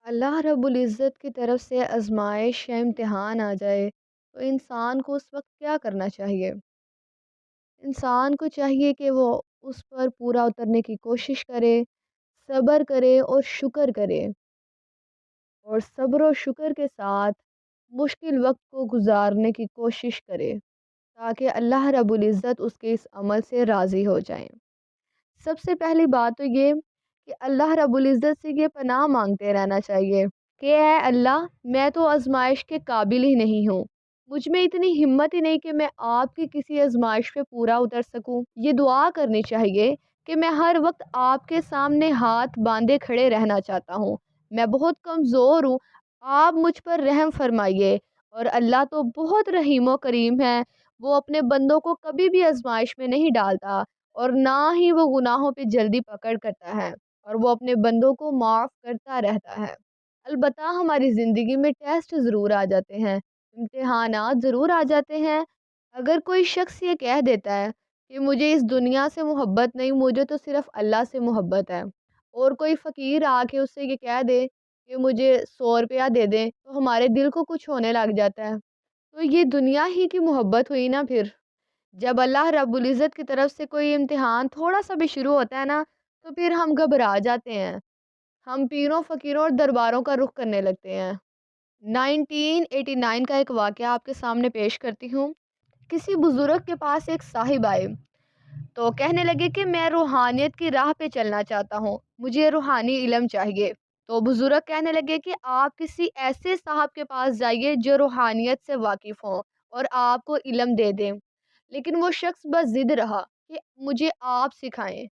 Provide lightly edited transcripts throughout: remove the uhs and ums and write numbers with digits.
اللہ رب العزت کی طرف سے آزمائش یا امتحان آ جائے تو انسان کو اس وقت کیا کرنا چاہیے؟ انسان کو چاہیے کہ وہ اس پر پورا اترنے کی کوشش کرے، صبر کرے اور شکر کرے، اور صبر و شکر کے ساتھ مشکل وقت کو گزارنے کی کوشش کرے تاکہ اللہ رب العزت اس کے اس عمل سے راضی ہو جائیں۔ سب سے پہلی بات تو یہ کہ اللہ رب العزت سے یہ پناہ مانگتے رہنا چاہیے کہ اے اللہ، میں تو آزمائش کے قابل ہی نہیں ہوں، مجھ میں اتنی ہمت ہی نہیں کہ میں آپ کی کسی آزمائش پہ پورا اتر سکوں۔ یہ دعا کرنی چاہیے کہ میں ہر وقت آپ کے سامنے ہاتھ باندھے کھڑے رہنا چاہتا ہوں، میں بہت کمزور ہوں، آپ مجھ پر رحم فرمائیے۔ اور اللہ تو بہت رحیم و کریم ہے، وہ اپنے بندوں کو کبھی بھی آزمائش میں نہیں ڈالتا، اور نہ ہی وہ گناہوں پہ جلدی پکڑ کرتا ہے، اور وہ اپنے بندوں کو معاف کرتا رہتا ہے۔ البتہ ہماری زندگی میں ٹیسٹ ضرور آ جاتے ہیں، امتحانات ضرور آ جاتے ہیں۔ اگر کوئی شخص یہ کہہ دیتا ہے کہ مجھے اس دنیا سے محبت نہیں، مجھے تو صرف اللہ سے محبت ہے، اور کوئی فقیر آ کے اس سے یہ کہہ دے کہ مجھے 100 روپیہ دے دیں، تو ہمارے دل کو کچھ ہونے لگ جاتا ہے۔ تو یہ دنیا ہی کی محبت ہوئی نا پھر۔ جب اللہ رب العزت کی طرف سے کوئی امتحان تھوڑا سا بھی شروع ہوتا ہے نا، تو پھر ہم گھبرا جاتے ہیں، ہم پیروں فقیروں اور درباروں کا رخ کرنے لگتے ہیں۔ 1989 کا ایک واقعہ آپ کے سامنے پیش کرتی ہوں۔ کسی بزرگ کے پاس ایک صاحب آئے تو کہنے لگے کہ میں روحانیت کی راہ پہ چلنا چاہتا ہوں، مجھے روحانی علم چاہیے۔ تو بزرگ کہنے لگے کہ آپ کسی ایسے صاحب کے پاس جائیے جو روحانیت سے واقف ہوں اور آپ کو علم دے دیں۔ لیکن وہ شخص بس ضد رہا کہ مجھے آپ سکھائیں۔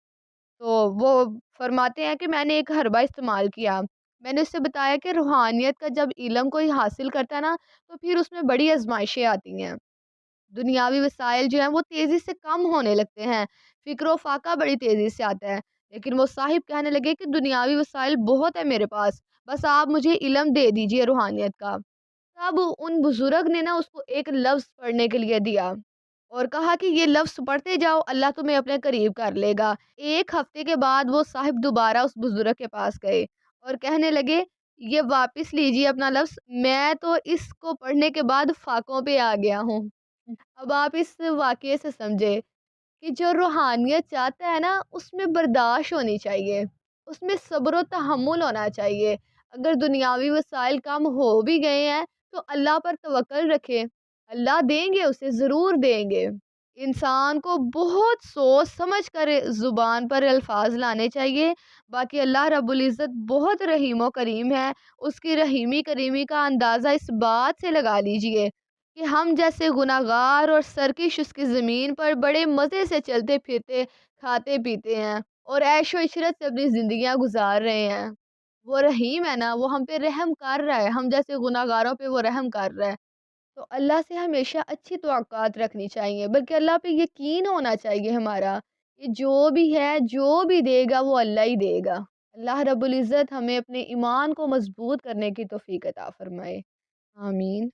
تو وہ فرماتے ہیں کہ میں نے ایک حربہ استعمال کیا، میں نے اس سے بتایا کہ روحانیت کا جب علم کوئی حاصل کرتا ہے نا، تو پھر اس میں بڑی آزمائشیں آتی ہیں، دنیاوی وسائل جو ہیں وہ تیزی سے کم ہونے لگتے ہیں، فکر و فاقہ بڑی تیزی سے آتا ہے۔ لیکن وہ صاحب کہنے لگے کہ دنیاوی وسائل بہت ہے میرے پاس، بس آپ مجھے علم دے دیجئے روحانیت کا۔ تب ان بزرگ نے نا اس کو ایک لفظ پڑھنے کے لیے دیا اور کہا کہ یہ لفظ پڑھتے جاؤ، اللہ تمہیں اپنے قریب کر لے گا۔ ایک ہفتے کے بعد وہ صاحب دوبارہ اس بزرگ کے پاس گئے اور کہنے لگے یہ واپس لیجیے اپنا لفظ، میں تو اس کو پڑھنے کے بعد فاقوں پہ آ گیا ہوں۔ اب آپ اس واقعے سے سمجھے کہ جو روحانیت چاہتا ہے نا، اس میں برداشت ہونی چاہیے، اس میں صبر و تحمل ہونا چاہیے۔ اگر دنیاوی وسائل کم ہو بھی گئے ہیں تو اللہ پر توکل رکھے، اللہ دیں گے، اسے ضرور دیں گے۔ انسان کو بہت سوچ سمجھ کر زبان پر الفاظ لانے چاہیے۔ باقی اللہ رب العزت بہت رحیم و کریم ہے، اس کی رحیمی کریمی کا اندازہ اس بات سے لگا لیجئے کہ ہم جیسے گناہ گار اور سرکش اس کی زمین پر بڑے مزے سے چلتے پھرتے، کھاتے پیتے ہیں اور عیش و عشرت سے اپنی زندگیاں گزار رہے ہیں۔ وہ رحیم ہے نا، وہ ہم پہ رحم کر رہا ہے، ہم جیسے گناہ گاروں پہ وہ رحم کر رہا ہے۔ تو اللہ سے ہمیشہ اچھی توقعات رکھنی چاہیے، بلکہ اللہ پہ یقین ہونا چاہیے ہمارا کہ جو بھی ہے، جو بھی دے گا وہ اللہ ہی دے گا۔ اللہ رب العزت ہمیں اپنے ایمان کو مضبوط کرنے کی توفیق عطا فرمائے۔ آمین۔